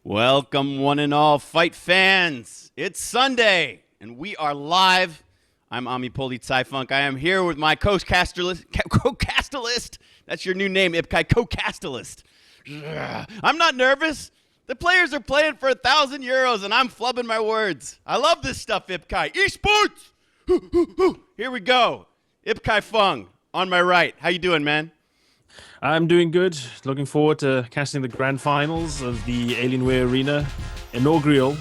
Welcome, one and all fight fans. It's Sunday, and we are live. I'm Ami Poli Funk. I am here with my co-castalist. That's your new name, Ipkai, co-castalist. I'm not nervous. The players are playing for €1,000, and I'm flubbing my words. I love this stuff, Ipkai. Esports! Here we go. Ipkai Fung, on my right. How you doing, man? I'm doing good. Looking forward to casting the grand finals of the Alienware Arena inaugural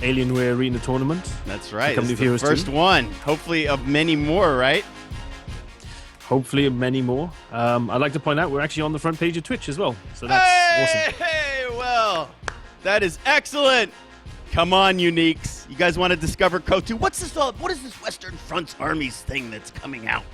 Alienware Arena tournament. That's right. It's the first one. Hopefully of many more, right? Hopefully of many more. I'd like to point out we're actually on the front page of Twitch as well. So that's awesome. Hey, well, that is excellent. Come on, Uniques. You guys want to discover KOTU? What is this Western Front's Armies thing that's coming out?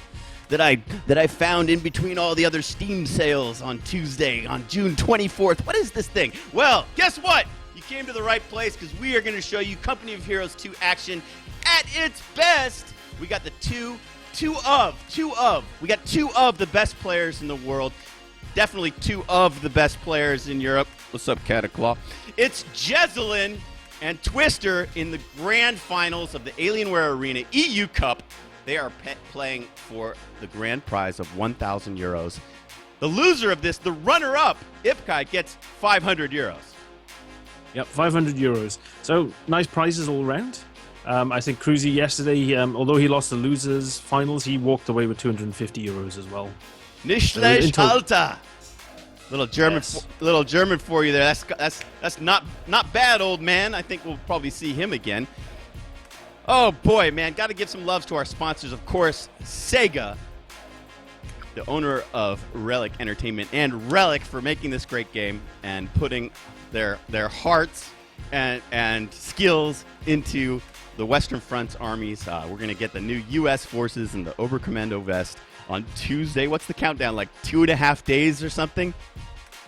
That I found in between all the other Steam sales on Tuesday, on June 24th. What is this thing? Well, guess what? You came to the right place because we are going to show you Company of Heroes 2 action at its best. We got the two of the best players in the world. Definitely two of the best players in Europe. What's up, Cataclaw? It's Jezelyn and Twister in the grand finals of the Alienware Arena EU Cup. They are playing for the grand prize of €1,000. The loser of this, the runner-up, Ipkai, gets €500. Yep, €500. So nice prizes all around. I think Cruzy yesterday, although he lost the losers finals, he walked away with €250 as well. Nicht schlecht, Alter. Little German for you there. That's not bad, old man. I think we'll probably see him again. Oh, boy, man. Got to give some love to our sponsors. Of course, Sega, the owner of Relic Entertainment, and Relic for making this great game and putting their hearts and skills into the Western Front's armies. We're going to get the new U.S. forces in the Oberkommando vest on Tuesday. What's the countdown, like 2.5 days or something?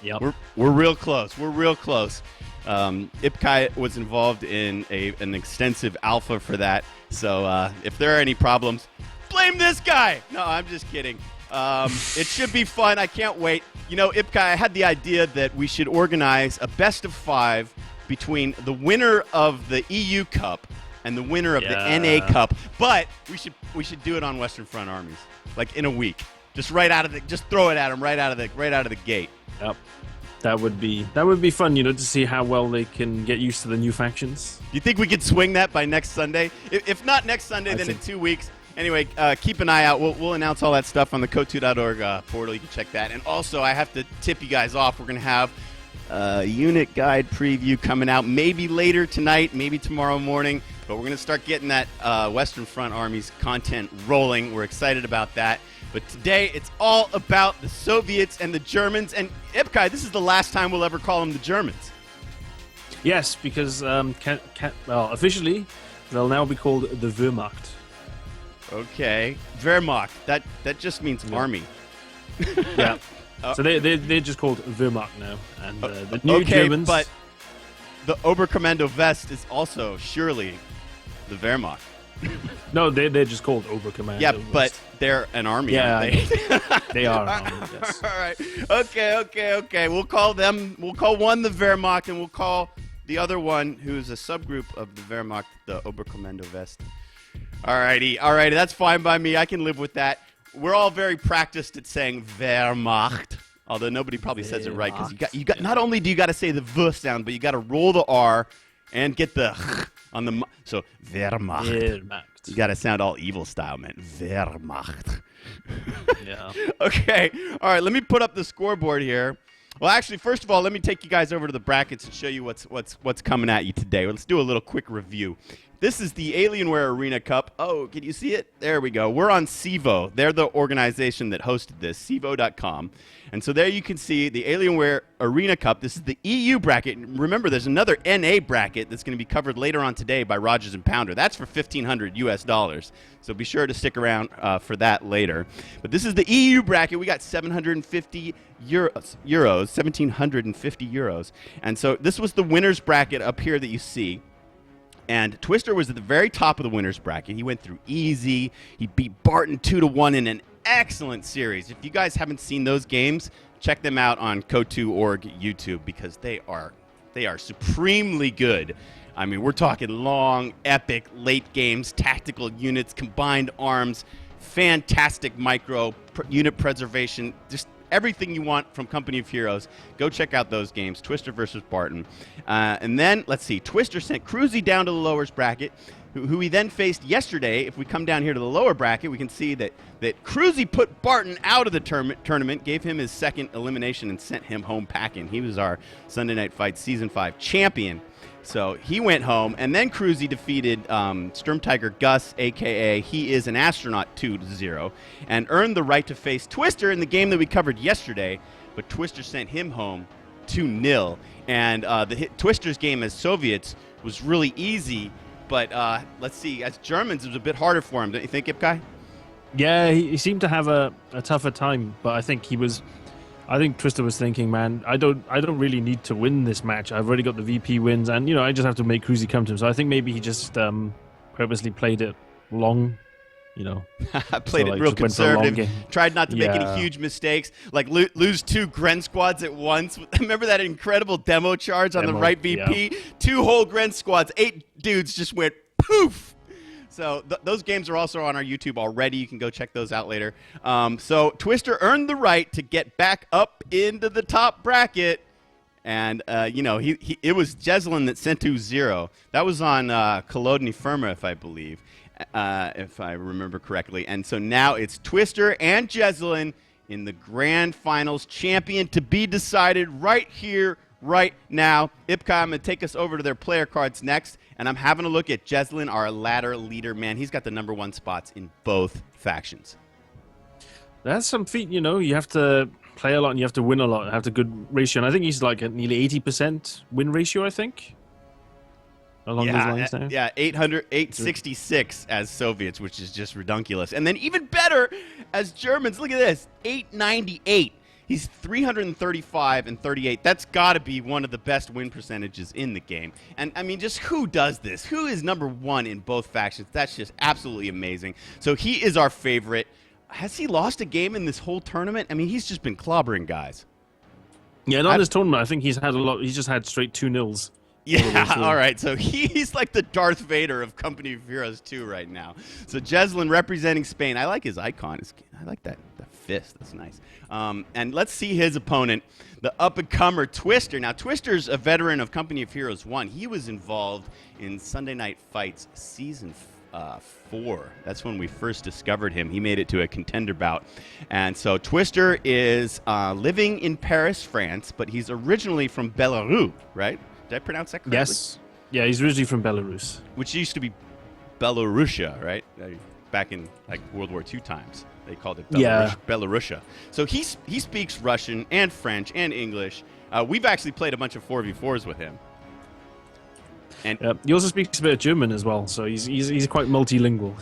Yep. We're real close. We're real close. Ipkai was involved in an extensive alpha for that. So if there are any problems, blame this guy. No, I'm just kidding. It should be fun. I can't wait. You know, Ipkai, I had the idea that we should organize a best of 5 between the winner of the EU Cup and the winner of the NA Cup. But we should do it on Western Front armies, like in a week. Just throw it at them right out of the gate. Yep. That would be fun, to see how well they can get used to the new factions. Do you think we could swing that by next Sunday? If not next Sunday, then in 2 weeks. Anyway, keep an eye out. We'll announce all that stuff on the KOTU.org portal. You can check that. And also, I have to tip you guys off. We're going to have a unit guide preview coming out maybe later tonight, maybe tomorrow morning. But we're going to start getting that Western Front Armies content rolling. We're excited about that. But today, it's all about the Soviets and the Germans. And Ipkai, this is the last time we'll ever call them the Germans. Yes, because officially, they'll now be called the Wehrmacht. Okay, Wehrmacht. That just means army. Yeah. So they're just called Wehrmacht now, and the new Germans. But the Oberkommando vest is also surely the Wehrmacht. No, they're just called Oberkommando. Yeah, but they're an army. Yeah, aren't they are an army. Yes. All right. Okay. We'll call one the Wehrmacht, and we'll call the other one, who's a subgroup of the Wehrmacht, the Oberkommando vest. Alrighty. That's fine by me. I can live with that. We're all very practiced at saying Wehrmacht, although nobody probably says it right because you got. Not only do you got to say the V sound, but you got to roll the R and get the on the. So Wehrmacht. You got to sound all evil style, man. Wehrmacht. Yeah. Okay. All right. Let me put up the scoreboard here. Well, actually, first of all, let me take you guys over to the brackets and show you what's coming at you today. Let's do a little quick review. This is the Alienware Arena Cup. Oh, can you see it? There we go. We're on CEVO. They're the organization that hosted this, CEVO.com. And so there you can see the Alienware Arena Cup. This is the EU bracket. Remember, there's another NA bracket that's going to be covered later on today by Rogers and Pounder. That's for $1,500. So be sure to stick around for that later. But this is the EU bracket. We got 750 euros, €1,750. And so this was the winner's bracket up here that you see. And Twister was at the very top of the winner's bracket. He went through easy. He beat Barton 2-1 in an excellent series. If you guys haven't seen those games, check them out on KOTU.org YouTube because they are They are supremely good. I mean, we're talking long, epic, late games, tactical units, combined arms, fantastic unit preservation, just everything you want from Company of Heroes. Go check out those games, Twister versus Barton. And then, let's see, Twister sent Cruzy down to the lowers bracket, who he then faced yesterday. If we come down here to the lower bracket, we can see that Cruzy put Barton out of the tournament, gave him his second elimination, and sent him home packing. He was our Sunday Night Fight Season 5 champion. So he went home, and then Cruzy defeated Sturm Tiger Gus, a.k.a. He Is an Astronaut 2-0, and earned the right to face Twister in the game that we covered yesterday, but Twister sent him home 2-0. And Twister's game as Soviets was really easy, but let's see, as Germans, it was a bit harder for him, don't you think, Ipkai? Yeah, he seemed to have a tougher time, but I think Twister was thinking, man, I don't really need to win this match. I've already got the VP wins, and I just have to make Cruzy come to him. So I think maybe he just purposely played it long, Played it real conservative. Tried not to make any huge mistakes, like lose 2 Gren squads at once. Remember that incredible demo charge on the right VP? Yeah. 2 whole Gren squads, 8 dudes just went poof. So those games are also on our YouTube already. You can go check those out later. So Twister earned the right to get back up into the top bracket. And, it was Jezelyn that sent 2-0. That was on Kolodny Firma, if I believe, if I remember correctly. And so now it's Twister and Jezelyn in the grand finals, champion to be decided right here, right now. Ipka, I'm going to take us over to their player cards next. And I'm having a look at Jezelyn, our ladder leader. Man, he's got the #1 spots in both factions. That's some feat, You have to play a lot and you have to win a lot and have a good ratio. And I think he's like at nearly 80% win ratio, I think. Along those lines now. Yeah, 866 as Soviets, which is just redunculous. And then even better as Germans. Look at this, 898. He's 335 and 38. That's got to be one of the best win percentages in the game. And, I mean, just who does this? Who is #1 in both factions? That's just absolutely amazing. So he is our favorite. Has he lost a game in this whole tournament? I mean, he's just been clobbering guys. Yeah, not in this tournament. I think he's had a lot. He's just had straight 2-0s. Yeah, all right. So he's like the Darth Vader of Company of Heroes 2 right now. So Jezelyn representing Spain. I like his icon. I like that fist. That's nice. And let's see his opponent, the up-and-comer Twister. Now, Twister's a veteran of Company of Heroes 1. He was involved in Sunday Night Fights Season 4. That's when we first discovered him. He made it to a contender bout. And so Twister is living in Paris, France, but he's originally from Belarus, right? Did I pronounce that correctly? Yes. Yeah, he's originally from Belarus. Which used to be Belarusia, right? Back in like World War II times. They called it Belarusia. So he speaks Russian and French and English. We've actually played a bunch of 4v4s with him. And he also speaks a bit of German as well, so he's quite multilingual.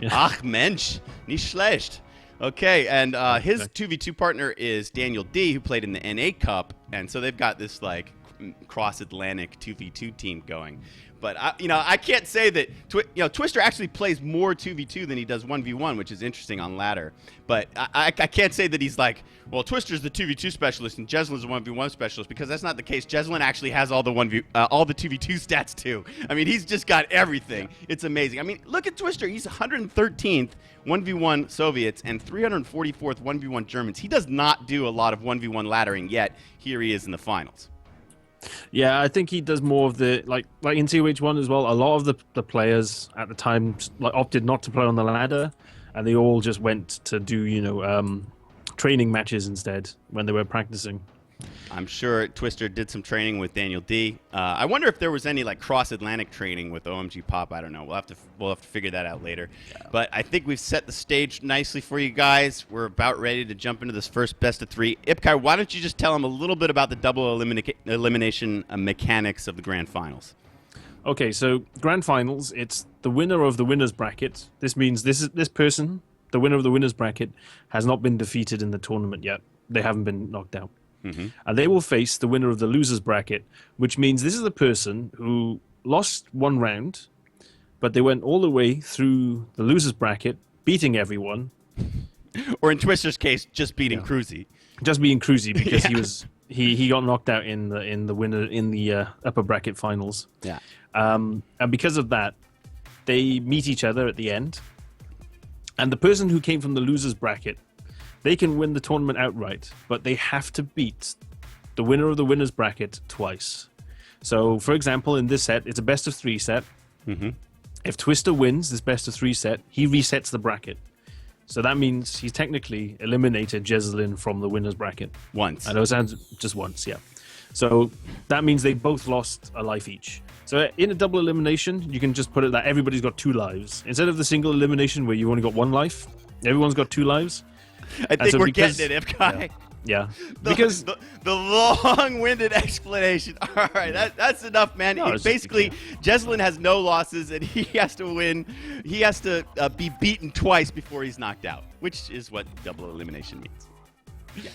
Yeah. Ach Mensch, nicht schlecht. Okay, and his 2v2 partner is Daniel D, who played in the NA Cup, and so they've got this like cross-Atlantic 2v2 team going. But I can't say that Twister actually plays more 2v2 than he does 1v1, which is interesting on ladder. But I can't say that he's like, well, Twister's the 2v2 specialist and Jezelyn's the 1v1 specialist, because that's not the case. Jezelyn actually has all the 2v2 stats too. I mean, he's just got everything. Yeah. It's amazing. I mean, look at Twister. He's 113th 1v1 Soviets and 344th 1v1 Germans. He does not do a lot of 1v1 laddering yet. Here he is in the finals. Yeah, I think he does more of the like in COH1 as well. A lot of the players at the time opted not to play on the ladder, and they all just went to do training matches instead when they were practicing. I'm sure Twister did some training with Daniel D. I wonder if there was any like cross-Atlantic training with OMG Pop. I don't know. We'll have to figure that out later. Yeah. But I think we've set the stage nicely for you guys. We're about ready to jump into this first best of 3. Ipkai, why don't you just tell them a little bit about the double elimination mechanics of the grand finals? Okay, so grand finals, it's the winner of the winners bracket. This means this person, the winner of the winners bracket, has not been defeated in the tournament yet. They haven't been knocked out. Mm-hmm. And they will face the winner of the losers bracket, which means this is a person who lost one round, but they went all the way through the losers bracket, beating everyone. Or in Twister's case, just beating Cruzy. Just beating Cruzy because he got knocked out in the winner in the upper bracket finals. Yeah. And because of that, they meet each other at the end. And the person who came from the losers bracket, they can win the tournament outright, but they have to beat the winner of the winners bracket twice. So, for example, in this set, it's a best of 3 set. Mm-hmm. If Twister wins this best of 3 set, he resets the bracket. So that means he's technically eliminated Jezelyn from the winners bracket. Once. I know it sounds just once, yeah. So that means they both lost a life each. So in a double elimination, you can just put it that everybody's got 2 lives. Instead of the single elimination where you've only got 1 life, everyone's got 2 lives. I think we're getting it, Ipkai. Yeah. Because the long-winded explanation. All right, that's enough, man. No, Basically, Jezelyn has no losses, and he has to win. He has to be beaten twice before he's knocked out, which is what double elimination means. Yeah.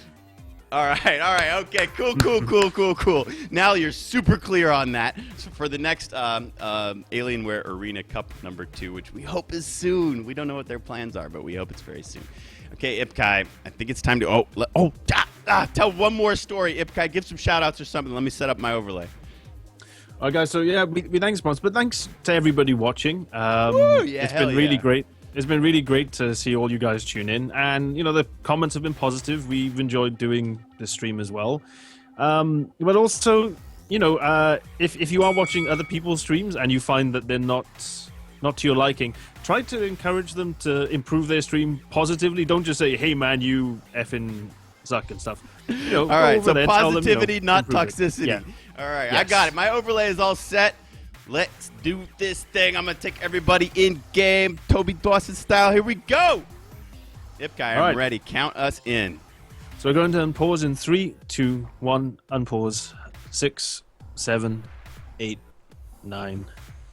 All right. Okay, cool. Now you're super clear on that. So for the next Alienware Arena Cup number 2, which we hope is soon. We don't know what their plans are, but we hope it's very soon. Okay, Ipkai, I think it's time to tell one more story. Ipkai, give some shout-outs or something. Let me set up my overlay. All right, guys, so yeah, we thank sponsors, but thanks to everybody watching. It's been really great. It's been really great to see all you guys tune in, and the comments have been positive. We've enjoyed doing this stream as well, but also, if you are watching other people's streams and you find that they're not to your liking, try to encourage them to improve their stream positively. Don't just say, "Hey, man, you effing suck" and stuff. All right, so there, positivity, them, not toxicity. Yeah. All right, yes. I got it. My overlay is all set. Let's do this thing. I'm going to take everybody in game, Toby Dawson style. Here we go. Ipkai, I'm ready. Count us in. So we're going to unpause in 3, 2, 1, unpause. 6, 7, 8, 9,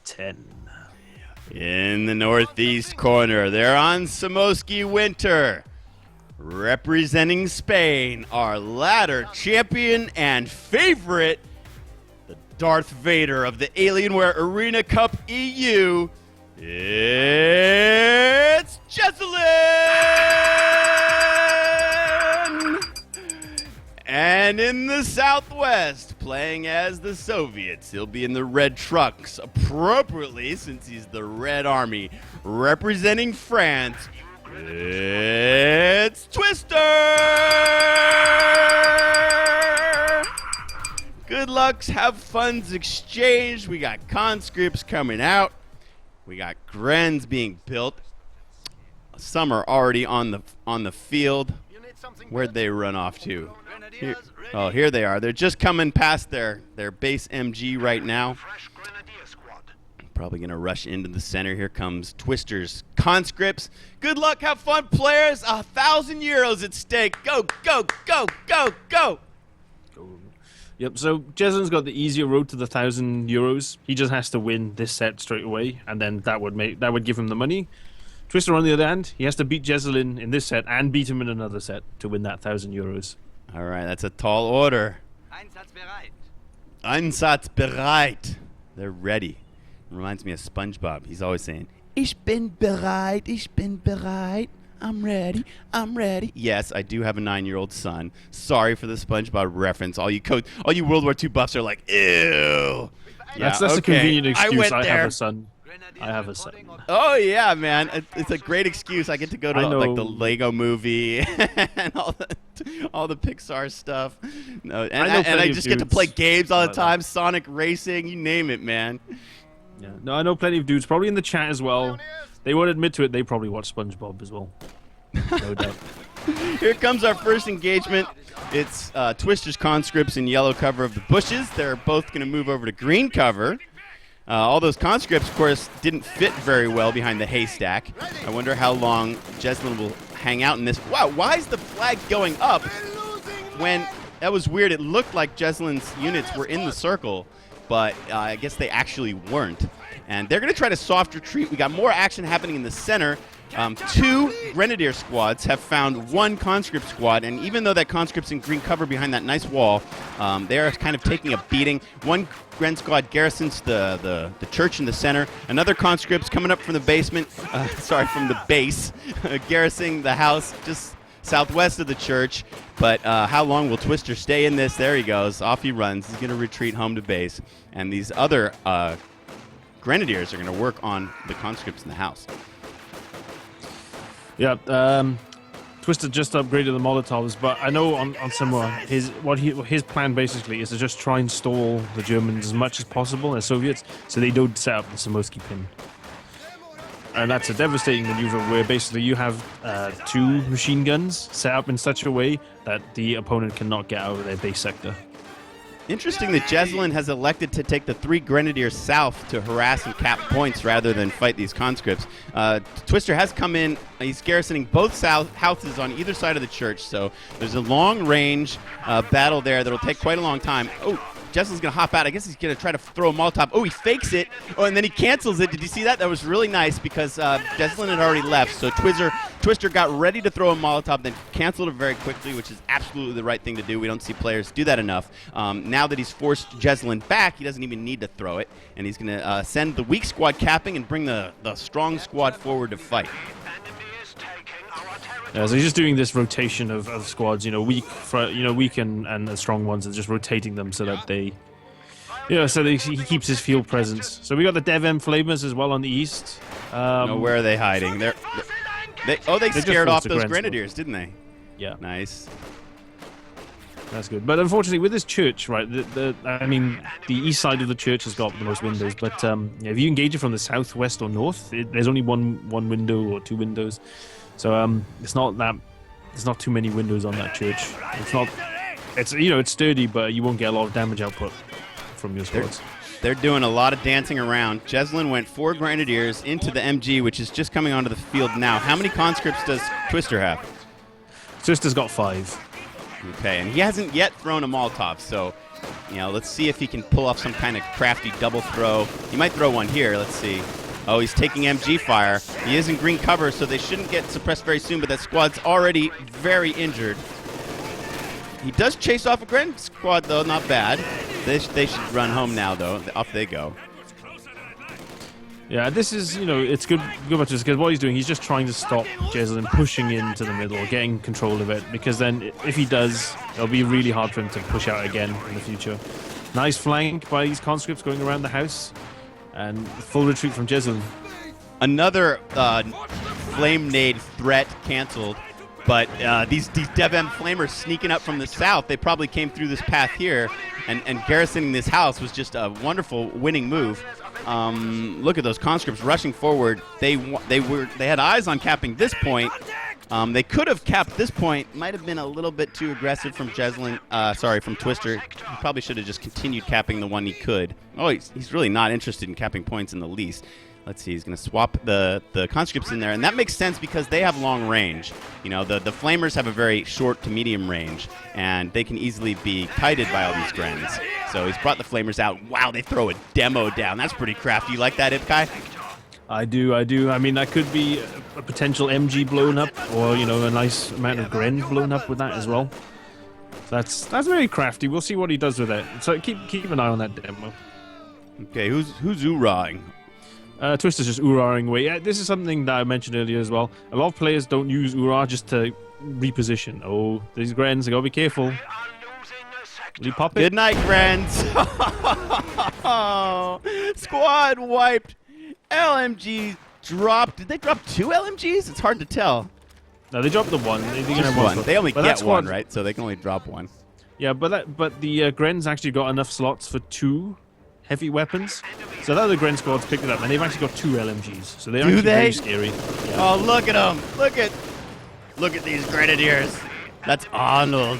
10. In the northeast corner, they're on Samoski Winter. Representing Spain, our ladder champion and favorite, the Darth Vader of the Alienware Arena Cup EU, it's Jezelyn! And in the southwest, playing as the Soviets, he'll be in the red trucks, appropriately since he's the Red Army. Representing France, it's Twister! Good lucks, have funds exchanged. We got conscripts coming out. We got Grens being built. Some are already on the field. Where'd they run off to? Here they are. They're just coming past their base MG right now. Probably going to rush into the center. Here comes Twister's conscripts. Good luck, have fun, players. 1,000 euros at stake. Go, go, go, go, go. Yep, so Jezelyn's got the easier road to the 1,000 euros. He just has to win this set straight away, and then that would give him the money. Twister, on the other hand, he has to beat Jezelyn in this set and beat him in another set to win that 1,000 euros. All right, that's a tall order. Einsatzbereit. They're ready. Reminds me of SpongeBob. He's always saying, "Ich bin bereit, ich bin bereit. I'm ready, I'm ready." Yes, I do have a 9-year-old son. Sorry for the SpongeBob reference. All you World War II buffs are like, ew. Yeah, that's a convenient excuse. I have a son. Oh yeah, man! It's a great excuse. I get to go to like the Lego Movie and all the Pixar stuff. No, and I just get to play games all the time. Sonic Racing, you name it, man. Yeah. No, I know plenty of dudes, probably in the chat as well. They won't admit to it. They probably watch SpongeBob as well. No doubt. Here comes our first engagement. It's Twister's conscripts in yellow cover of the bushes. They're both going to move over to green cover. All those conscripts, of course, didn't fit very well behind the haystack. I wonder how long Jezelyn will hang out in this. Wow, why is the flag going up when that was weird? It looked like Jezelyn's units were in the circle, but I guess they actually weren't. And they're going to try to soft retreat. We got more action happening in the center. 2 Grenadier squads have found 1 conscript squad, and even though that conscript's in green cover behind that nice wall, they are kind of taking a beating. 1 Gren squad garrisons the church in the center. Another conscript's coming up from the basement, from the base, garrisoning the house, just southwest of the church. But how long will Twister stay in this? There he goes. Off he runs. He's going to retreat home to base. And these other Grenadiers are going to work on the conscripts in the house. Yeah, Twister just upgraded the Molotovs, but I know on Simura, his plan basically is to just try and stall the Germans as much as possible, the Soviets, so they don't set up the Samoski pin. And that's a devastating maneuver where basically you have 2 machine guns set up in such a way that the opponent cannot get out of their base sector. Interesting that Jezelyn has elected to take the 3 Grenadiers south to harass and cap points rather than fight these conscripts. Twister has come in. He's garrisoning both houses on either side of the church, so there's a long-range battle there that'll take quite a long time. Oh, Jezelyn's going to hop out. I guess he's going to try to throw a Molotov. Oh, he fakes it. Oh, and then he cancels it. Did you see that? That was really nice because Jezelyn had already left. So Twister got ready to throw a Molotov, then canceled it very quickly, which is absolutely the right thing to do. We don't see players do that enough. Now that he's forced Jezelyn back, he doesn't even need to throw it. And he's going to send the weak squad capping and bring the strong squad forward to fight. Yeah, so he's just doing this rotation of squads, weak and strong ones, and just rotating them so that he keeps his field presence. So we got the Dev-M Flamers as well on the east. Where are they hiding? They scared off those Grenadiers, didn't they? Yeah. Nice. That's good. But unfortunately, with this church, right, the east side of the church has got the most windows, but if you engage it from the south, west, or north, there's only one window or 2 windows. So it's not too many windows on that church. It's sturdy, but you won't get a lot of damage output from your squads. They're doing a lot of dancing around. Jezelyn went 4 Grenadiers into the MG, which is just coming onto the field now. How many conscripts does Twister have? Twister's got 5. Okay, and he hasn't yet thrown a Molotov, so let's see if he can pull off some kind of crafty double throw. He might throw one here. Let's see. Oh, he's taking MG fire. He is in green cover, so they shouldn't get suppressed very soon, but that squad's already very injured. He does chase off a Gren squad, though. Not bad. They should run home now, though. Off they go. Yeah, this is, it's good because what he's doing, he's just trying to stop Jezelyn pushing into the middle, getting control of it, because then if he does, it'll be really hard for him to push out again in the future. Nice flank by these conscripts going around the house. And full retreat from Jezelyn. Another flame nade threat canceled, but these Dev-M Flamers sneaking up from the south, they probably came through this path here, and garrisoning this house was just a wonderful winning move. Look at those conscripts rushing forward. They had eyes on capping this point. They could have capped this point. Might have been a little bit too aggressive from Jezelyn. From Twister. He probably should have just continued capping the one he could. Oh, he's really not interested in capping points in the least. Let's see. He's going to swap the conscripts in there, and that makes sense because they have long range. The Flamers have a very short to medium range, and they can easily be kited by all these Grens. So he's brought the Flamers out. Wow, they throw a demo down. That's pretty crafty. You like that, Ipkai? I do. I mean, that could be a potential MG blown up, or a nice amount of Gren blown up with that as well. That's very crafty. We'll see what he does with it. So keep an eye on that demo. Okay, who's oorahing? Twister's just oorahing away. Yeah, this is something that I mentioned earlier as well. A lot of players don't use oorah just to reposition. Oh, these Grens, I gotta be careful. Will you pop it? Good night, Grens. Squad wiped. LMG dropped. Did they drop 2 LMGs? It's hard to tell. No, they dropped the one. Just one. They only get one, right? So they can only drop one. Yeah, but the Gren's actually got enough slots for 2 heavy weapons. So the other Gren squad's picked it up, and they've actually got 2 LMGs. So they're actually very scary. Yeah. Oh, look at them! Look at these Grenadiers. That's Arnold.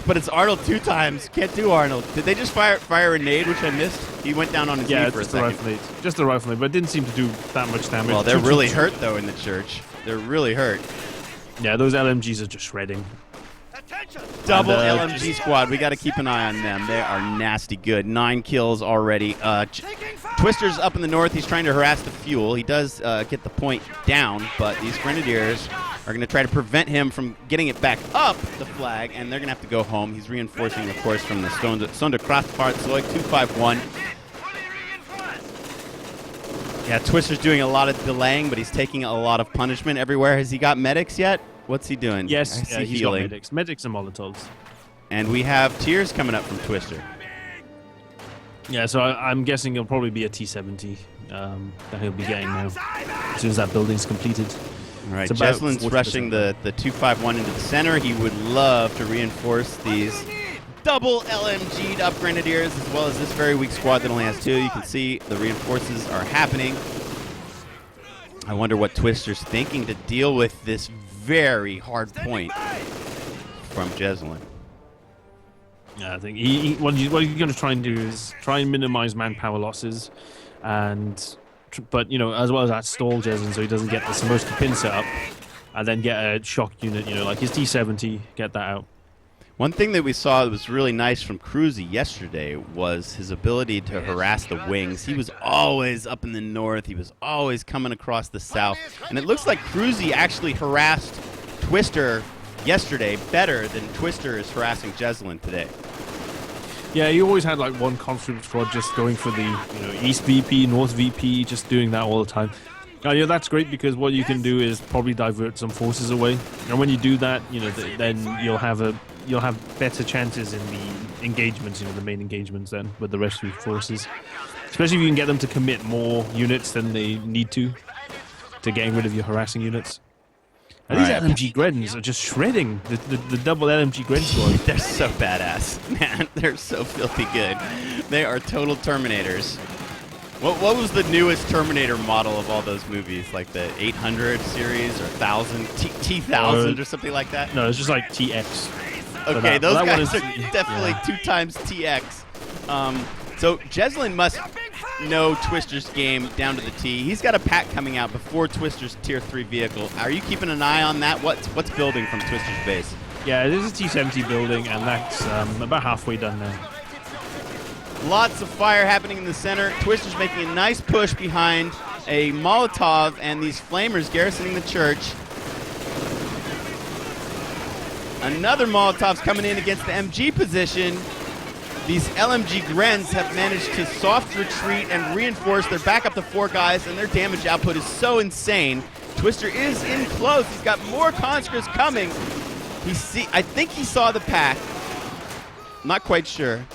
But it's Arnold 2 times. Can't do Arnold. Did they just fire a nade, which I missed? He went down on his knee for a second. Just a rifle nade, but it didn't seem to do that much damage. Well, they're really hurt, though, in the church. They're really hurt. Yeah, those LMGs are just shredding. Double LMG squad. We got to keep an eye on them. They are nasty good. 9 kills already. Twister's up in the north. He's trying to harass the fuel. He does get the point down, but these Grenadiers are going to try to prevent him from getting it back up the flag, and they're going to have to go home. He's reinforcing, of course, from the Sonderkraftfahrzeug 251. Yeah, Twister's doing a lot of delaying, but he's taking a lot of punishment everywhere. Has he got medics yet? What's he doing? Yes, I see he's healing. got medics. Medics and Molotovs. And we have tears coming up from Twister. Yeah, so I'm guessing it'll probably be a T-70 that he'll be getting now as soon as that building's completed. All right, It's about Jeselyn's 40% rushing the 251 into the center. He would love to reinforce these double LMG'd up Grenadiers, as well as this very weak squad that only has 2. You can see the reinforces are happening. I wonder what Twister's thinking to deal with this very hard point from Jezelyn. Yeah, I think what he's going to try and do is try and minimize manpower losses, but as well as that stall Jezelyn so he doesn't get the Samoska pincer up, and then get a shock unit, like his T-70, get that out. One thing that we saw that was really nice from Cruzy yesterday was his ability to harass the wings. He was always up in the north. He was always coming across the south. And it looks like Cruzy actually harassed Twister yesterday better than Twister is harassing Jezelyn today. Yeah, he always had like one conscript squad just going for the East VP, North VP, just doing that all the time. That's great because what you can do is probably divert some forces away. And when you do that, then you'll have better chances in the engagements, the main engagements then with the rest of your forces. Especially if you can get them to commit more units than they need to getting rid of your harassing units. And these LMG Grens are just shredding the double LMG Gren squad. They're so badass, man. They're so filthy good. They are total Terminators. What was the newest Terminator model of all those movies? Like the 800 series or 1000? T-1000 or something like that? No, it's just like TX. Okay, those guys are is definitely 2 times TX. So Jezelyn must know Twister's game down to the T. He's got a pack coming out before Twister's Tier 3 vehicle. Are you keeping an eye on that? What's building from Twister's base? Yeah, this is a T-70 building, and that's about halfway done now. Lots of fire happening in the center. Twister's making a nice push behind a Molotov and these flamers garrisoning the church. Another Molotov's coming in against the MG position. These LMG Grens have managed to soft retreat and reinforce. They're back up to 4 guys, and their damage output is so insane. Twister is in close. He's got more conscripts coming. I think he saw the pack. Not quite sure.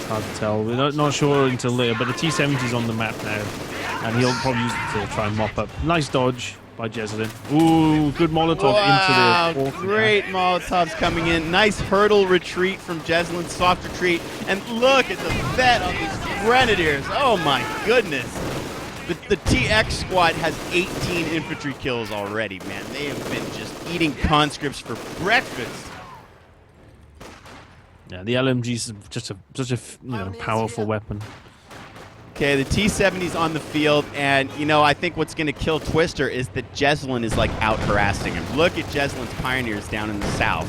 Hard to tell. We're not sure until later, but the T-70's on the map now, and he'll probably use it to try and mop up. Nice dodge by Jezelyn. Ooh, good Molotov into the... Great Molotovs coming in. Nice hurdle retreat from Jezelyn, soft retreat. And look at the vet on these Grenadiers. Oh my goodness. The TX squad has 18 infantry kills already, man. They have been just eating conscripts for breakfast. Yeah, the LMG's such a powerful weapon. Okay, the T-70's on the field, and I think what's going to kill Twister is that Jezelyn is like out harassing him. Look at Jezelyn's Pioneers down in the south,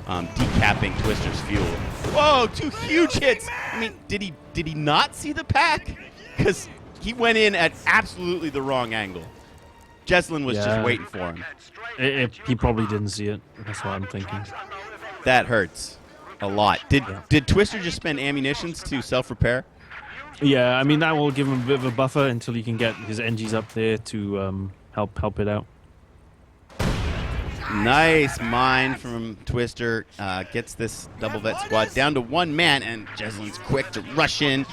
decapping Twister's fuel. Whoa, 2 huge hits! I mean, did he not see the pack? Because he went in at absolutely the wrong angle. Jezelyn was just waiting for him. He probably didn't see it. That's what I'm thinking. That hurts a lot. Did Twister just spend ammunitions to self-repair? Yeah, I mean, that will give him a bit of a buffer until he can get his NGs up there to help it out. Nice mine from Twister. Gets this double vet squad down to 1 man, and Jezelyn's quick to rush in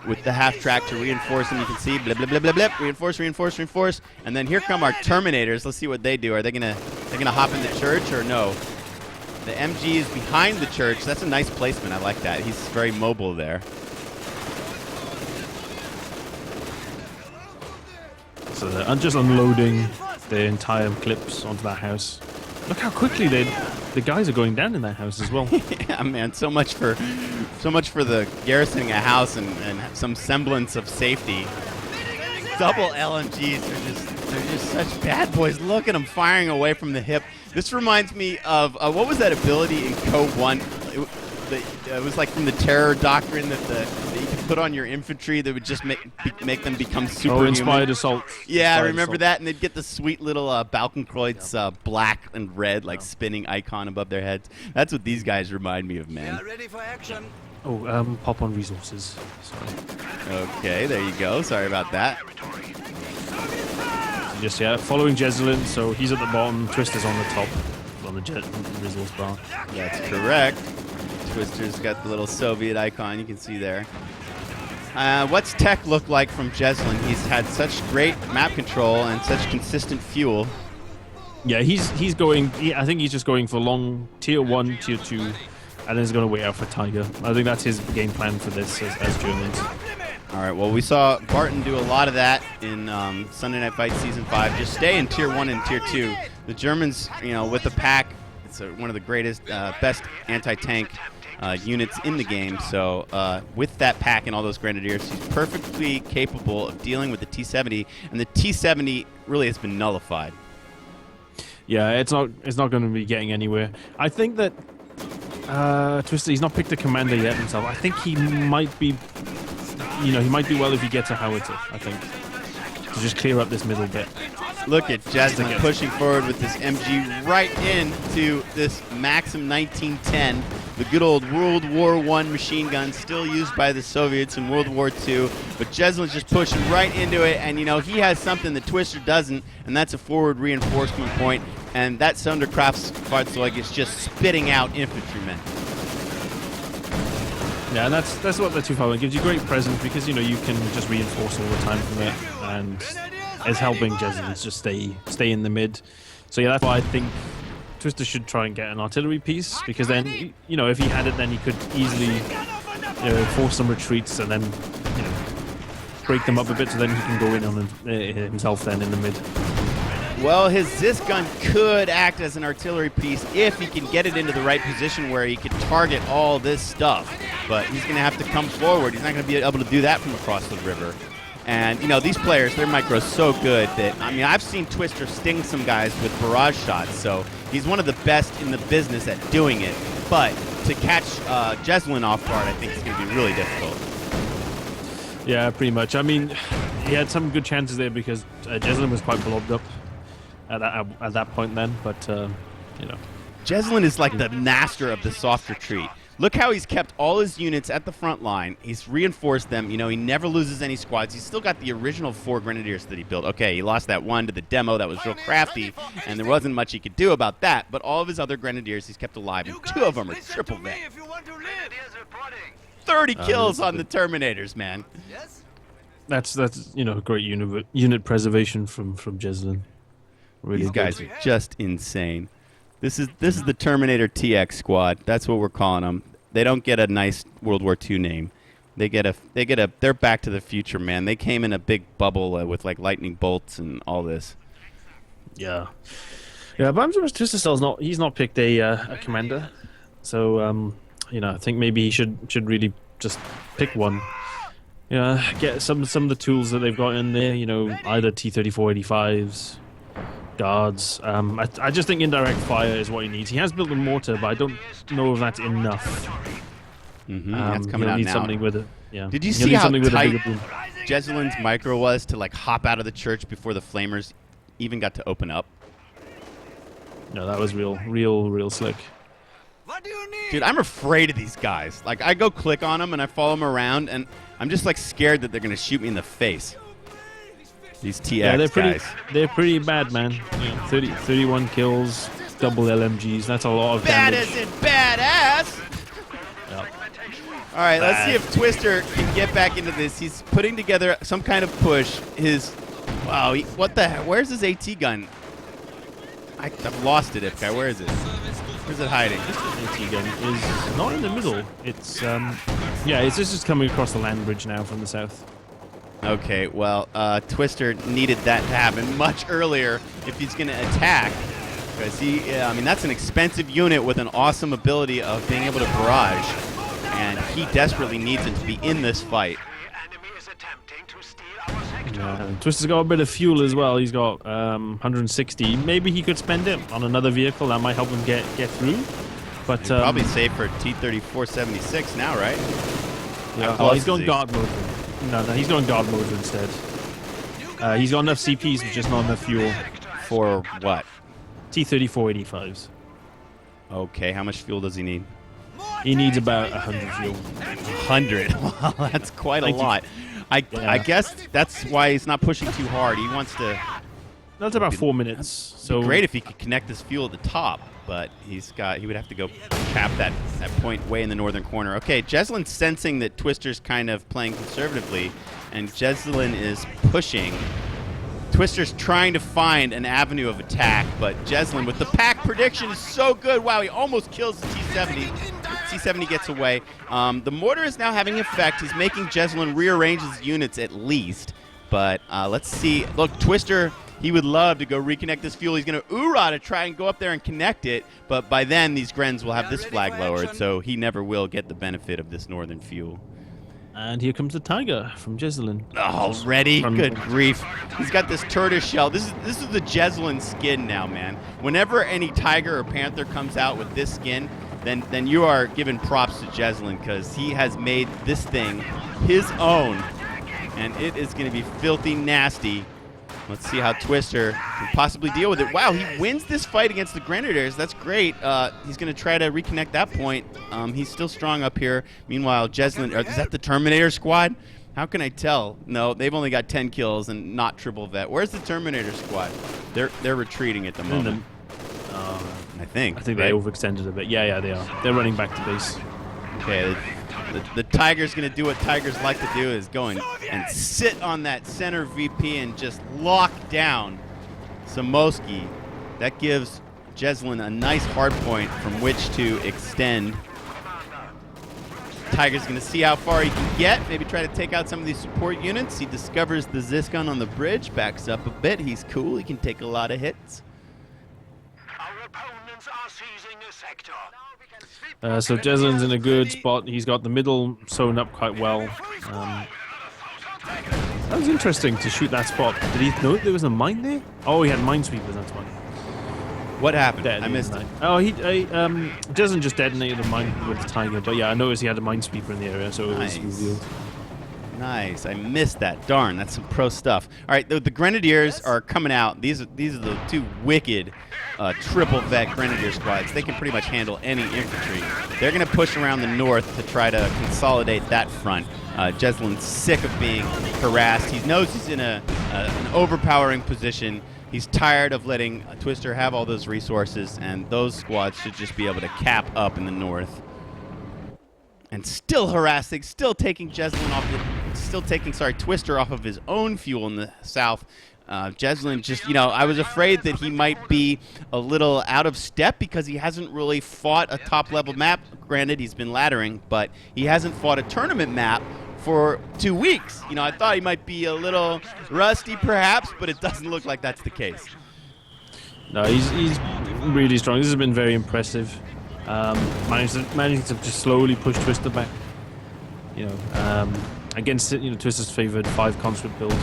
with the half track to reinforce him. You can see blip, blip, blip, blip, blip. Reinforce, reinforce, reinforce. And then here come our Terminators. Let's see what they do. Are they gonna hop in the church or no? The MG is behind the church. That's a nice placement. I like that. He's very mobile there. So they're just unloading the entire clips onto that house. Look how quickly the guys are going down in that house as well. Yeah, man. So much for the garrisoning a house and some semblance of safety. Double LMGs. They're just such bad boys. Look at them firing away from the hip. This reminds me of what was that ability in Code 1? It was like from the Terror Doctrine that you could put on your infantry that would just make them become superhuman. Oh, Inspired Assault. Yeah, I remember that, and they'd get the sweet little Balkenkreuz black and red spinning icon above their heads. That's what these guys remind me of, man. Ready for action. Oh, pop on resources. Sorry. Okay, there you go. Sorry about that. Just following Jezelyn, so he's at the bottom, Twister's on the top, on the resource bar. That's correct. Twister's got the little Soviet icon you can see there. What's tech look like from Jezelyn? He's had such great map control and such consistent fuel. Yeah, he's going. I think he's just going for long tier 1, tier 2, and then he's going to wait out for Tiger. I think that's his game plan for this as Germans. All right. Well, we saw Barton do a lot of that in Sunday Night Fight Season 5. Just stay in tier 1 and tier 2. The Germans, with the pack, it's one of the greatest, best anti-tank units in the game. So with that pack and all those grenadiers, he's perfectly capable of dealing with the T-70, and the T-70 really has been nullified. Yeah, it's not going to be getting anywhere. I think that Twister, he's not picked a commander yet himself. I think he might be, he might do well if he gets a howitzer. I think to just clear up this middle bit. Look at Jezelyn pushing forward with this MG right into this Maxim 1910, the good old World War I machine gun still used by the Soviets in World War II. But Jezelyn's just pushing right into it, and he has something that Twister doesn't, and that's a forward reinforcement point, and that Sonderkraftfahrzeug is just spitting out infantrymen. Yeah, and that's what the 251 gives you, great presence, because you can just reinforce all the time from it, and it's helping Jezelyn just stay in the mid. So yeah, that's why I think Twister should try and get an artillery piece, because then if he had it, then he could easily force some retreats and then break them up a bit, so then he can go in on himself then in the mid. Well, his Zis gun could act as an artillery piece if he can get it into the right position where he can target all this stuff. But he's going to have to come forward. He's not going to be able to do that from across the river. And, these players, their micro's so good that, I've seen Twister sting some guys with barrage shots, so he's one of the best in the business at doing it. But to catch Jezelyn off guard, I think it's going to be really difficult. Yeah, pretty much. He had some good chances there because Jezelyn was quite blobbed up at that point then, but, Jezelyn is like the master of the soft retreat. Look how he's kept all his units at the front line. He's reinforced them. He never loses any squads. He's still got the original 4 grenadiers that he built. Okay, he lost that one to the demo. That was real crafty, and there wasn't much he could do about that. But all of his other grenadiers he's kept alive, and 2 of them are triple vet. 30 kills on the Terminators, man. That's great unit preservation from Jezelyn. Really These guys are just insane. This is the Terminator TX squad. That's what we're calling them. They don't get a nice World War II name. They're Back to the Future, man. They came in a big bubble with like lightning bolts and all this. Yeah, but I'm surprised Twister he's not picked a commander. So I think maybe he should really just pick one. Get some of the tools that they've got in there. Either T-34-85s. Guards. I just think indirect fire is what he needs. He has built a mortar, but I don't know if that's enough. That's coming out need now. Something with it. Yeah. Did you see how tight Jezelyn's micro was to hop out of the church before the flamers even got to open up? No, that was real slick. What do you need? Dude, I'm afraid of these guys. I go click on them and I follow them around, and I'm just scared that they're gonna shoot me in the face. These TX guys. They're pretty bad, man. 31 kills, double LMGs. That's a lot of bad damage. Bad as in badass. Yep. All right, let's see if Twister can get back into this. He's putting together some kind of push. What the hell? Where's his AT gun? I've lost it, Ipkai. Where is it? Where's it hiding? This AT gun is not in the middle. It's it's just coming across the land bridge now from the south. Okay, well, Twister needed that to happen much earlier if he's going to attack. Because that's an expensive unit with an awesome ability of being able to barrage. And he desperately needs him to be in this fight. Yeah, Twister's got a bit of fuel as well. He's got 160. Maybe he could spend it on another vehicle. That might help him get through. But he's probably safe for T-34-76 now, right? Yeah, he's going guard mode. No, he's going guard mode instead. He's got enough CPs, but just not enough fuel. For what? T-34-85s. Okay, how much fuel does he need? He needs about 100 fuel. 100? Wow, that's quite a lot. I guess that's why he's not pushing too hard. He wants to... That's about 4 minutes. So Great if he could connect this fuel at the top, but he would have to go cap that point way in the northern corner. Okay, Jezelyn's sensing that Twister's kind of playing conservatively, and Jezelyn is pushing. Twister's trying to find an avenue of attack, but Jezelyn with the pack prediction is so good. Wow, he almost kills the T-70. The T-70 gets away. The mortar is now having effect. He's making Jezelyn rearrange his units at least. But let's see. Look, Twister, he would love to go reconnect this fuel. He's going to oorah to try and go up there and connect it. But by then, these Grens will have this flag lowered, so he never will get the benefit of this northern fuel. And here comes the Tiger from Jezelyn. Already? Good grief. He's got this tortoise shell. This is the Jezelyn skin now, man. Whenever any tiger or panther comes out with this skin, then you are giving props to Jezelyn, because he has made this thing his own. And it is going to be filthy nasty. Let's see how Twister can possibly deal with it. Wow, he wins this fight against the Grenadiers. That's great. He's going to try to reconnect that point. He's still strong up here. Meanwhile, Jezelyn, is that the Terminator squad? How can I tell? No, they've only got 10 kills and not triple vet. Where's the Terminator squad? They're retreating at the moment. I think. They overextended a bit. Yeah, they are. They're running back to base. Okay, the Tiger's going to do what Tigers like to do, is go and sit on that center VP and just lock down Samoski. That gives Jezelyn a nice hard point from which to extend. Tiger's going to see how far he can get, maybe try to take out some of these support units. He discovers the Ziscon on the bridge, backs up a bit. He's cool. He can take a lot of hits. Our opponents are seizing a sector. So Jezelyn's in a good spot. He's got the middle sewn up quite well. That was interesting to shoot that spot. Did he know there was a mine there? Oh, he had minesweepers, that's why. What happened? I missed it. Oh, Jezelyn just detonated a mine with the Tiger, but yeah, I noticed he had a minesweeper in the area, so it was revealed. Nice. I missed that. Darn, that's some pro stuff. All right, the Grenadiers are coming out. These are the two wicked triple vet Grenadier squads. They can pretty much handle any infantry. They're going to push around the north to try to consolidate that front. Jezelyn's sick of being harassed. He knows he's in an overpowering position. He's tired of letting Twister have all those resources, and those squads should just be able to cap up in the north. And still harassing, still taking Jezelyn off Twister off of his own fuel in the south. Jezelyn just, I was afraid that he might be a little out of step because he hasn't really fought a top-level map. Granted, he's been laddering, but he hasn't fought a tournament map for 2 weeks. I thought he might be a little rusty, perhaps, but it doesn't look like that's the case. No, he's really strong. This has been very impressive. Managing to just slowly push Twister back. Against Twister's favored 5 conscript build.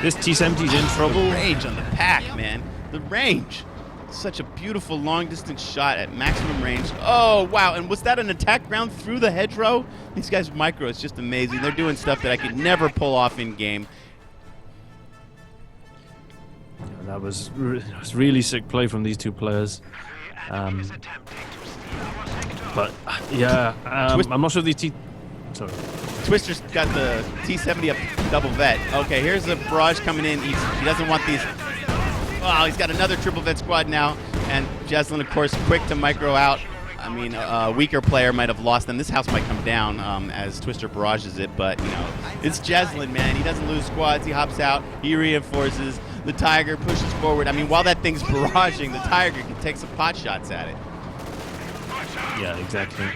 This T-70's in trouble. The range on the pack, man. The range. Such a beautiful long-distance shot at maximum range. Oh, wow. And was that an attack round through the hedgerow? These guys' micro is just amazing. They're doing stuff that I could never pull off in-game. That was really sick play from these two players. But, yeah, I'm not sure if these Sorry. Twister's got the T-70 up double vet. Okay, here's the barrage coming in. He doesn't want these. Oh, he's got another triple vet squad now. And Jezelyn, of course, quick to micro out. I mean, a weaker player might have lost them. This house might come down as Twister barrages it. But, it's Jezelyn, man. He doesn't lose squads. He hops out. He reinforces. The Tiger pushes forward. I mean, while that thing's barraging, the Tiger can take some pot shots at it. Yeah, exactly.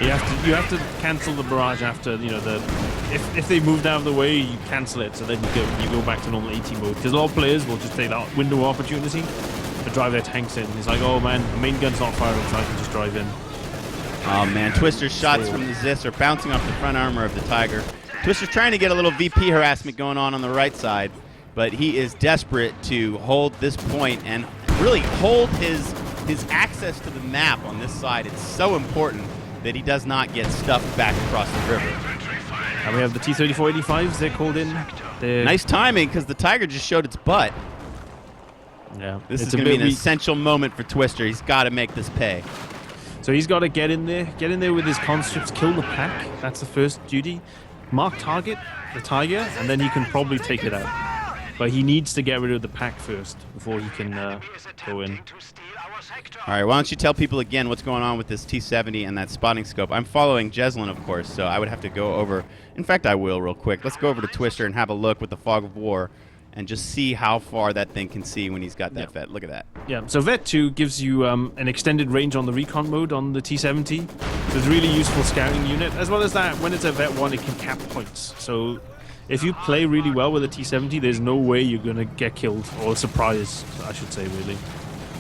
You have to cancel the barrage after if they moved out of the way, you cancel it, so then you go back to normal AT mode, because a lot of players will just take that window of opportunity to drive their tanks in. It's like, oh man, the main gun's not firing, so I can just drive in. Oh man, Twister's shots from the Zis are bouncing off the front armor of the Tiger. Twister's trying to get a little VP harassment going on the right side, but he is desperate to hold this point and really hold his access to the map on this side. It's so important that he does not get stuffed back across the river. And we have the T-3485s. They're called in. Nice timing, because the Tiger just showed its butt. Yeah, this is going to be an essential moment for Twister. He's got to make this pay. So he's got to get in there with his conscripts, kill the pack. That's the first duty. Mark target, the Tiger, and then he can probably take it out. but he needs to get rid of the pack first before he can go in. All right, why don't you tell people again what's going on with this T-70 and that spotting scope? I'm following Jezelyn, of course, so I would have to go over. In fact, I will real quick. Let's go over to Twister and have a look with the Fog of War and just see how far that thing can see when he's got that vet. Look at that. Yeah, so Vet 2 gives you an extended range on the recon mode on the T-70. So it's a really useful scouting unit. As well as that, when it's a Vet 1, it can cap points. So if you play really well with a T-70, there's no way you're going to get killed, or surprised, I should say, really.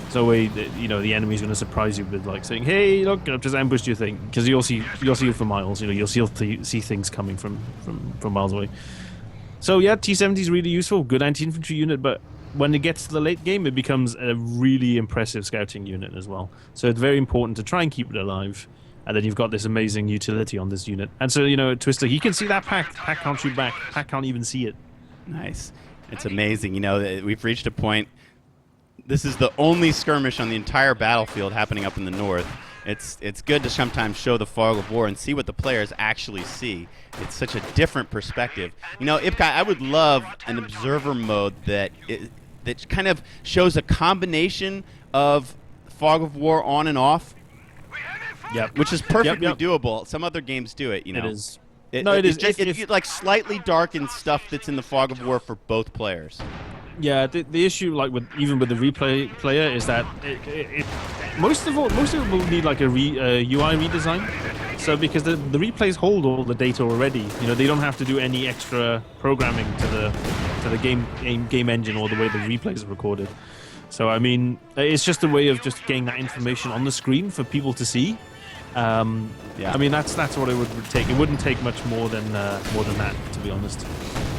There's no way that, the enemy's going to surprise you with, like, saying, hey, look, I've just ambushed your thing. Because you'll see it for miles. You'll see things coming from miles away. So yeah, T-70 is really useful, good anti-infantry unit, but when it gets to the late game, it becomes a really impressive scouting unit as well. So it's very important to try and keep it alive, and then you've got this amazing utility on this unit. And so, Twister, he can see that pack. Pack can't shoot back. Pack can't even see it. Nice. It's amazing. We've reached a point. This is the only skirmish on the entire battlefield happening up in the north. It's good to sometimes show the Fog of War and see what the players actually see. It's such a different perspective. Ipkai, I would love an observer mode that kind of shows a combination of Fog of War on and off. Yep. Which is perfectly doable. Some other games do it. It is. It is. It's like slightly darkened stuff that's in the Fog of War for both players. Yeah, the issue, like even with the replay player, is that most of it will need like a UI redesign. So because the replays hold all the data already, they don't have to do any extra programming to the game engine or the way the replays are recorded. So I mean, it's just a way of just getting that information on the screen for people to see. I mean, that's what it would take. It wouldn't take much more than that, to be honest.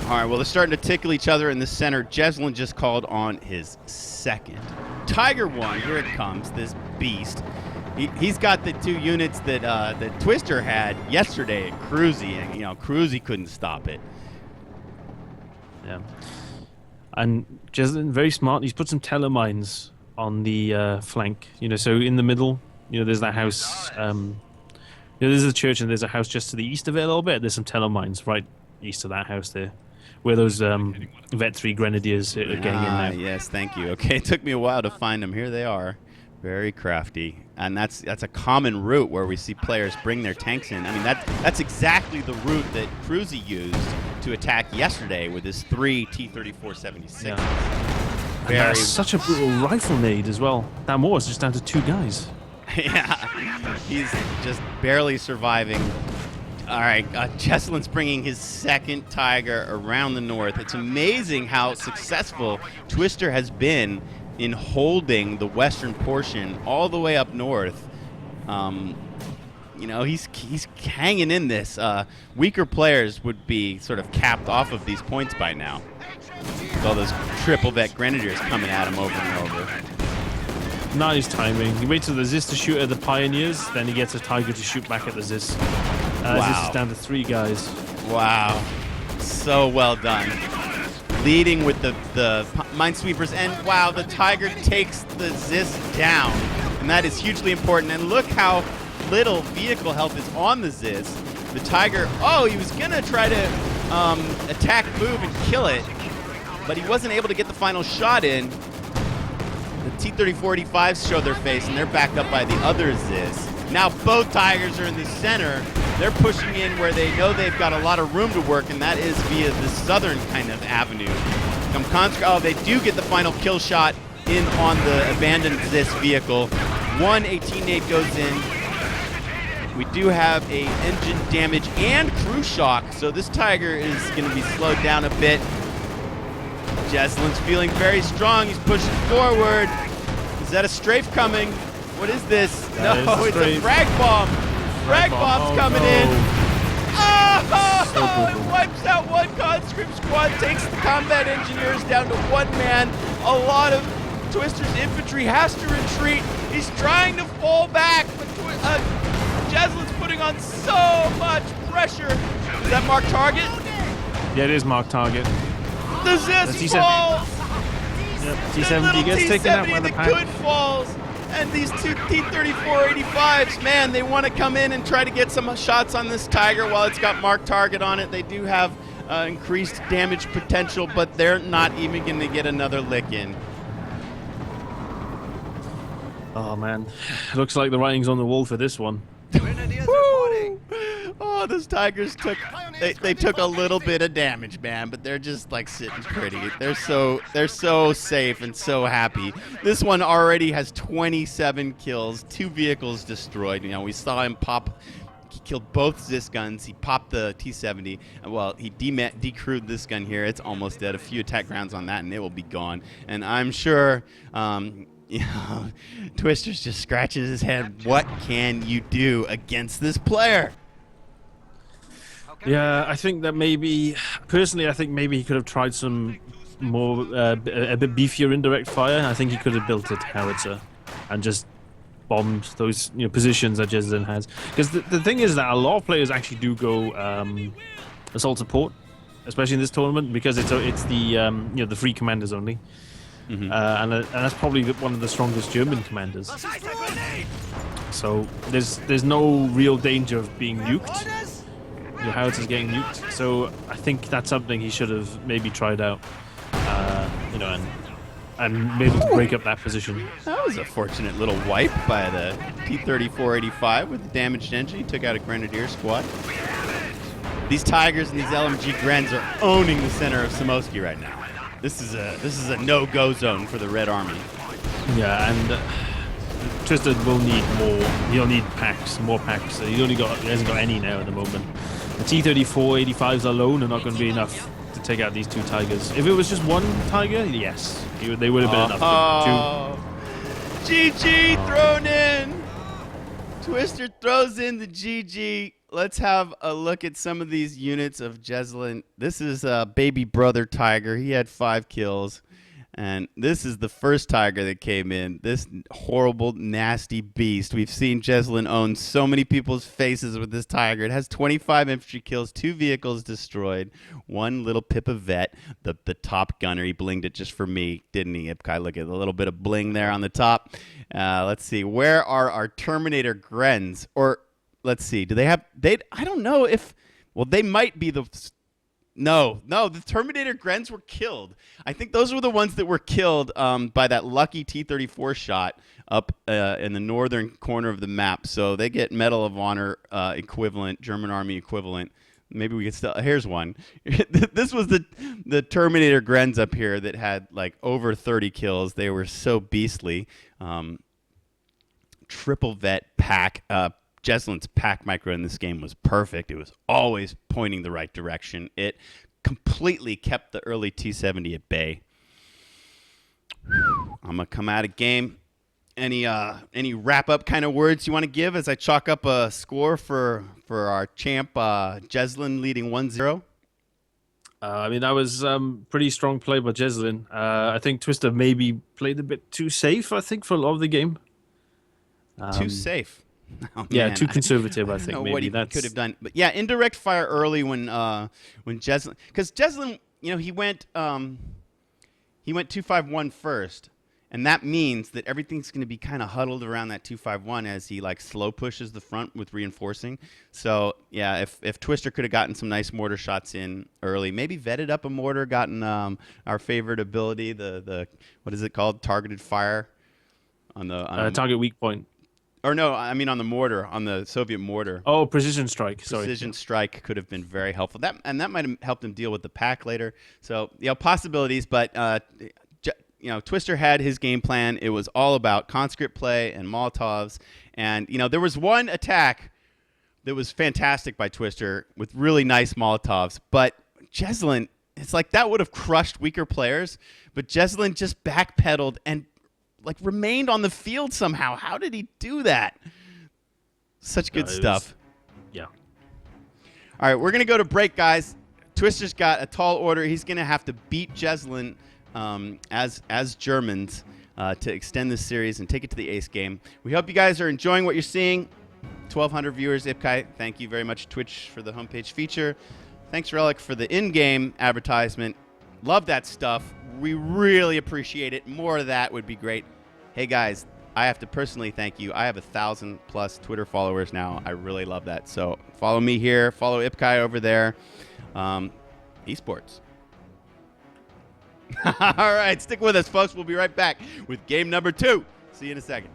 All right, well, they're starting to tickle each other in the center. Jezelyn just called on his second. Tiger 1, here it comes, this beast. He's got the two units that Twister had yesterday at Cruzy, and, Cruzy couldn't stop it. Yeah. And Jezelyn, very smart, he's put some telemines on the flank. So in the middle, there's that house. There's a church, and there's a house just to the east of it a little bit. There's some telemines right east of that house there, where those Vet 3 Grenadiers are getting in now. Yes, thank you. Okay, it took me a while to find them. Here they are. Very crafty. And that's a common route where we see players bring their tanks in. I mean, that's exactly the route that Cruzy used to attack yesterday with his 3 T-34-76. Yeah. That's such a brutal rifle nade as well. That war is just down to 2 guys. Yeah, he's just barely surviving. All right, Jeselyn's bringing his second Tiger around the north. It's amazing how successful Twister has been in holding the western portion all the way up north. He's hanging in this. Weaker players would be sort of capped off of these points by now, with all those triple vet Grenadiers coming at him over and over. Nice timing. He waits for the Zis to shoot at the Pioneers, then he gets a Tiger to shoot back at the Zis. Wow. Zis is down to 3 guys. Wow. So well done. Leading with the Minesweepers, and wow, the Tiger takes the Zis down. And that is hugely important. And look how little vehicle health is on the Zis. The Tiger, he was going to try to attack, move, and kill it, but he wasn't able to get the final shot in. The T-34-85s show their face, and they're backed up by the other Zis. Now both Tigers are in the center. They're pushing in where they know they've got a lot of room to work, and that is via the southern kind of avenue. They do get the final kill shot in on the abandoned Zis vehicle. 1 18-8 goes in. We do have a engine damage and crew shock, so this Tiger is going to be slowed down a bit. Jeselyn's feeling very strong. He's pushing forward. Is that a strafe coming? What is this? No, it's a frag bomb. Frag bomb's coming in. It wipes out one conscript squad, takes the combat engineers down to 1 man. A lot of Twister's infantry has to retreat. He's trying to fall back, but Jeselyn's putting on so much pressure. Is that marked target? Yeah, it is marked target. The Zis falls! Yep, T-70 gets taken out by the pack. Good falls. And these two T-34-85s, man, they want to come in and try to get some shots on this Tiger while it's got marked target on it. They do have increased damage potential, but they're not even going to get another lick in. Oh man, looks like the writing's on the wall for this one. Oh, those tigers they took a little bit of damage, man, but they're just like sitting pretty. They're so safe and so happy. This one already has 27 kills, 2 vehicles destroyed. You know, we saw him pop. He killed both Zis guns. He popped the T-70. Well, he decrewed this gun here. It's almost dead. A few attack rounds on that, and it will be gone. And I'm sure. You know, Twister's just scratching his head. What can you do against this player? Yeah, I think that maybe, personally, I think maybe he could have tried some more, a bit beefier indirect fire. I think he could have built a howitzer and just bombed those positions that Jezelyn has. Because the thing is that a lot of players actually do go assault support, especially in this tournament, because it's the the free commanders only. Mm-hmm. And that's probably one of the strongest German commanders. So there's no real danger of being nuked. Your howitzer's getting nuked. So I think that's something he should have maybe tried out. And maybe to break up that position. That was a fortunate little wipe by the T-3485 with the damaged engine. He took out a Grenadier squad. These Tigers and these LMG Grens are owning the center of Samosky right now. This is a no-go zone for the Red Army. Yeah, and Twister will need more. He'll need more packs. So he hasn't got any now at the moment. The T-34-85s alone are not going to be enough to take out these 2 Tigers. If it was just 1 Tiger, yes, they would have been enough. Oh, GG thrown in. Twister throws in the GG. Let's have a look at some of these units of Jezelyn. This is baby brother Tiger. He had 5 kills. And this is the first Tiger that came in. This horrible, nasty beast. We've seen Jezelyn own so many people's faces with this Tiger. It has 25 infantry kills, 2 vehicles destroyed, 1 little Pippa vet, the top gunner. He blinged it just for me, didn't he, Ipkai? Look at a little bit of bling there on the top. Let's see. Where are our Terminator Grens? Or... let's see. Do they have... I don't know if... well, they might be the... No, the Terminator Grens were killed. I think those were the ones that were killed by that lucky T-34 shot up in the northern corner of the map. So they get Medal of Honor equivalent, German Army equivalent. Maybe we could still... here's one. This was the Terminator Grens up here that had like over 30 kills. They were so beastly. Triple vet pack... Jezelyn's pack micro in this game was perfect. It was always pointing the right direction. It completely kept the early T-70 at bay. I'm going to come out of game. Any wrap-up kind of words you want to give as I chalk up a score for our champ, Jezelyn, leading 1-0? I mean, that was pretty strong play by Jezelyn. I think Twister maybe played a bit too safe, I think, for a lot of the game. Too safe. Oh, yeah, too conservative. I think know maybe what he could have done, but yeah, indirect fire early when Jezelyn, because Jezelyn, he went 251 first, and that means that everything's going to be kind of huddled around that 251 as he like slow pushes the front with reinforcing. So yeah, if Twister could have gotten some nice mortar shots in early, maybe vetted up a mortar, gotten our favorite ability, the what is it called, targeted fire on the target weak point. Or no, I mean on the mortar, on the Soviet mortar. Oh, precision strike. Sorry. Precision strike could have been very helpful. That might have helped him deal with the pack later. So, possibilities, but Twister had his game plan. It was all about conscript play and Molotovs. And, there was one attack that was fantastic by Twister with really nice Molotovs. But Jezelyn, it's like that would have crushed weaker players. But Jezelyn just backpedaled and remained on the field somehow. How did he do that? Such good stuff. Yeah. All right, we're going to go to break, guys. Twister's got a tall order. He's going to have to beat Jezelyn as Germans to extend this series and take it to the ace game. We hope you guys are enjoying what you're seeing. 1,200 viewers. Ipkai, thank you very much, Twitch, for the homepage feature. Thanks, Relic, for the in-game advertisement. Love that stuff. We really appreciate it. More of that would be great. Hey, guys, I have to personally thank you. I have 1,000+ Twitter followers now. I really love that. So follow me here. Follow Ipkai over there. Esports. All right, stick with us, folks. We'll be right back with game number 2. See you in a second.